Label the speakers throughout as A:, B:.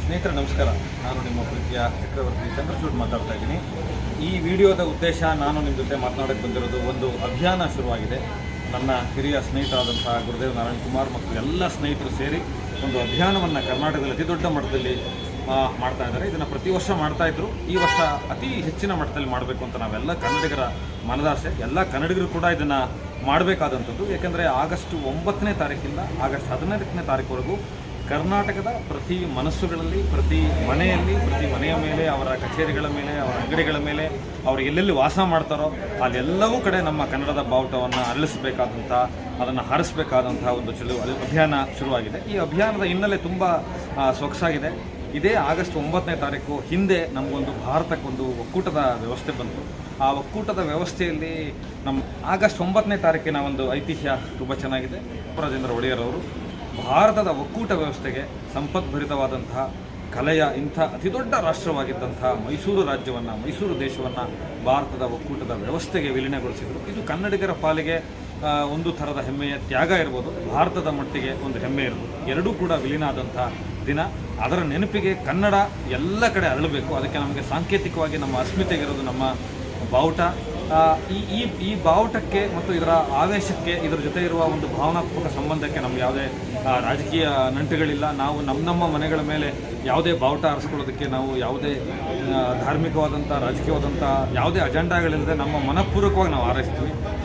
A: ಸ್ನೇಹಿತರೆ ನಮಸ್ಕಾರ. ನಾನು ನಿಮ್ಮ ಪ್ರೀತಿಯ ಚಕ್ರವರ್ತಿ ಚಂದ್ರಚೂಡ್ ಮಾತಾಡ್ತಾ ಇದ್ದೀನಿ. ಈ ವಿಡಿಯೋದ ಉದ್ದೇಶ, ನಾನು ನಿಮ್ಮ ಜೊತೆ ಮಾತನಾಡಕ್ಕೆ ಬಂದಿರೋದು ಒಂದು ಅಭಿಯಾನ ಶುರುವಾಗಿದೆ. ನನ್ನ ಹಿರಿಯ ಸ್ನೇಹಿತರಾದಂತಹ ಗುರುದೇವ್ ನಾರಾಯಣ್ ಕುಮಾರ್ ಮತ್ತು ಎಲ್ಲ ಸ್ನೇಹಿತರು ಸೇರಿ ಒಂದು ಅಭಿಯಾನವನ್ನು ಕರ್ನಾಟಕದಲ್ಲಿ ಅತಿ ದೊಡ್ಡ ಮಟ್ಟದಲ್ಲಿ ಮಾಡ್ತಾ ಇದ್ದಾರೆ. ಇದನ್ನು ಪ್ರತಿ ವರ್ಷ ಮಾಡ್ತಾಯಿದ್ರು. ಈ ವರ್ಷ ಅತಿ ಹೆಚ್ಚಿನ ಮಟ್ಟದಲ್ಲಿ ಮಾಡಬೇಕು ಅಂತ ನಾವೆಲ್ಲ ಕನ್ನಡಿಗರ ಮನದಾಸೆ. ಎಲ್ಲ ಕನ್ನಡಿಗರು ಕೂಡ ಇದನ್ನು ಮಾಡಬೇಕಾದಂಥದ್ದು. ಏಕೆಂದರೆ ಆಗಸ್ಟ್ 9ನೇ ತಾರೀಕಿಂದ ಆಗಸ್ಟ್ 15ನೇ ತಾರೀಕುವರೆಗೂ ಕರ್ನಾಟಕದ ಪ್ರತಿ ಮನಸ್ಸುಗಳಲ್ಲಿ, ಪ್ರತಿ ಮನೆಯಲ್ಲಿ, ಪ್ರತಿ ಮನೆಯ ಮೇಲೆ, ಅವರ ಕಚೇರಿಗಳ ಮೇಲೆ, ಅವರ ಅಂಗಡಿಗಳ ಮೇಲೆ, ಅವರು ಎಲ್ಲೆಲ್ಲಿ ವಾಸ ಮಾಡ್ತಾರೋ ಅಲ್ಲೆಲ್ಲವೂ ಕಡೆ ನಮ್ಮ ಕನ್ನಡದ ಬಾವುಟವನ್ನು ಅರಳಿಸಬೇಕಾದಂಥ, ಅದನ್ನು ಹಾರಿಸಬೇಕಾದಂಥ ಒಂದು ಅಭಿಯಾನ ಶುರುವಾಗಿದೆ. ಈ ಅಭಿಯಾನದ ಹಿನ್ನೆಲೆ ತುಂಬ ಸೊಗಸಾಗಿದೆ. ಇದೇ ಆಗಸ್ಟ್ 9ನೇ ತಾರೀಕು ಹಿಂದೆ ನಮಗೊಂದು ಭಾರತಕ್ಕೊಂದು ಒಕ್ಕೂಟದ ವ್ಯವಸ್ಥೆ ಬಂತು. ಆ ಒಕ್ಕೂಟದ ವ್ಯವಸ್ಥೆಯಲ್ಲಿ ನಮ್ಮ ಆಗಸ್ಟ್ 9ನೇ ತಾರೀಕಿನ ಒಂದು ಐತಿಹ್ಯ ತುಂಬ ಚೆನ್ನಾಗಿದೆ. ರಾಜೇಂದ್ರ ಒಡೆಯರ್ ಅವರು ಭಾರತದ ಒಕ್ಕೂಟ ವ್ಯವಸ್ಥೆಗೆ ಸಂಪದ್ಭರಿತವಾದಂತಹ ಕಲೆಯ ಇಂಥ ಅತಿದೊಡ್ಡ ರಾಷ್ಟ್ರವಾಗಿದ್ದಂತಹ ಮೈಸೂರು ರಾಜ್ಯವನ್ನು, ಮೈಸೂರು ದೇಶವನ್ನು ಭಾರತದ ಒಕ್ಕೂಟದ ವ್ಯವಸ್ಥೆಗೆ ವಿಲೀನಗೊಳಿಸಿದರು. ಇದು ಕನ್ನಡಿಗರ ಪಾಲಿಗೆ ಒಂದು ಥರದ ಹೆಮ್ಮೆಯ ತ್ಯಾಗ ಇರ್ಬೋದು, ಭಾರತದ ಮಟ್ಟಿಗೆ ಒಂದು ಹೆಮ್ಮೆ ಇರ್ಬೋದು. ಎರಡೂ ಕೂಡ ವಿಲೀನ ಆದಂಥ ದಿನ. ಅದರ ನೆನಪಿಗೆ ಕನ್ನಡ ಎಲ್ಲ ಕಡೆ ಅರಳಬೇಕು. ಅದಕ್ಕೆ ನಮಗೆ ಸಾಂಕೇತಿಕವಾಗಿ ನಮ್ಮ ಅಸ್ಮಿತೆಗಿರೋದು ನಮ್ಮ ಬಾವುಟ. ಈ ಬಾವುಟಕ್ಕೆ ಮತ್ತು ಇದರ ಆವೇಶಕ್ಕೆ, ಇದರ ಜೊತೆ ಇರುವ ಒಂದು ಭಾವನಾತ್ಮಕ ಸಂಬಂಧಕ್ಕೆ ನಮ್ಗೆ ಯಾವುದೇ ರಾಜಕೀಯ ನಂಟುಗಳಿಲ್ಲ. ನಾವು ನಮ್ಮ ಮನೆಗಳ ಮೇಲೆ ಯಾವುದೇ ಬಾವುಟ ಹಾರಿಸ್ಕೊಳ್ಳೋದಕ್ಕೆ ನಾವು ಯಾವುದೇ ಧಾರ್ಮಿಕವಾದಂಥ, ರಾಜಕೀಯವಾದಂಥ ಯಾವುದೇ ಅಜೆಂಡಾಗಳಿಲ್ಲದೆ ನಮ್ಮ ಮನಪೂರ್ವಕವಾಗಿ ನಾವು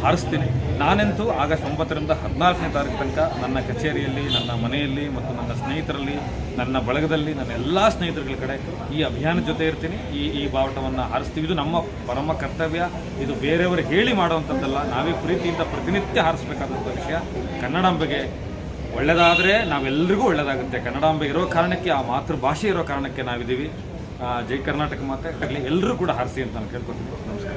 A: ಹಾರಿಸ್ತೀನಿ. ನಾನಂತೂ ಆಗಸ್ಟ್ 9ರಿಂದ 14ನೇ ತಾರೀಕು ತನಕ ನನ್ನ ಕಚೇರಿಯಲ್ಲಿ, ನನ್ನ ಮನೆಯಲ್ಲಿ ಮತ್ತು ನನ್ನ ಸ್ನೇಹಿತರಲ್ಲಿ, ನನ್ನ ಬಳಗದಲ್ಲಿ, ನನ್ನ ಎಲ್ಲ ಸ್ನೇಹಿತರುಗಳ ಕಡೆ ಈ ಅಭಿಯಾನದ ಜೊತೆ ಇರ್ತೀನಿ. ಈ ಬಾವುಟವನ್ನು ಹಾರಿಸ್ತೀವಿ. ಇದು ನಮ್ಮ ಪರಮ ಕರ್ತವ್ಯ. ಇದು ಬೇರೆಯವರು ಹೇಳಿ ಮಾಡುವಂಥದ್ದಲ್ಲ. ನಾವೇ ಪ್ರೀತಿಯಿಂದ ಪ್ರತಿನಿತ್ಯ ಹಾರಿಸಬೇಕಾದಂಥ ವಿಷಯ. ಕನ್ನಡಾಂಬೆಗೆ ಒಳ್ಳೆಯದಾದರೆ ನಾವೆಲ್ಲರಿಗೂ ಒಳ್ಳೆಯದಾಗುತ್ತೆ. ಕನ್ನಡಾಂಬೆ ಇರೋ ಕಾರಣಕ್ಕೆ, ಆ ಮಾತೃಭಾಷೆ ಇರೋ ಕಾರಣಕ್ಕೆ ನಾವಿದ್ದೀವಿ. ಜೈ ಕರ್ನಾಟಕ ಮಾತೆ ಆಗಲಿ. ಎಲ್ಲರೂ ಕೂಡ ಹಾರಿಸಿ ಅಂತ ನಾನು ಕೇಳ್ಕೊತೀನಿ. ನಮಸ್ಕಾರ.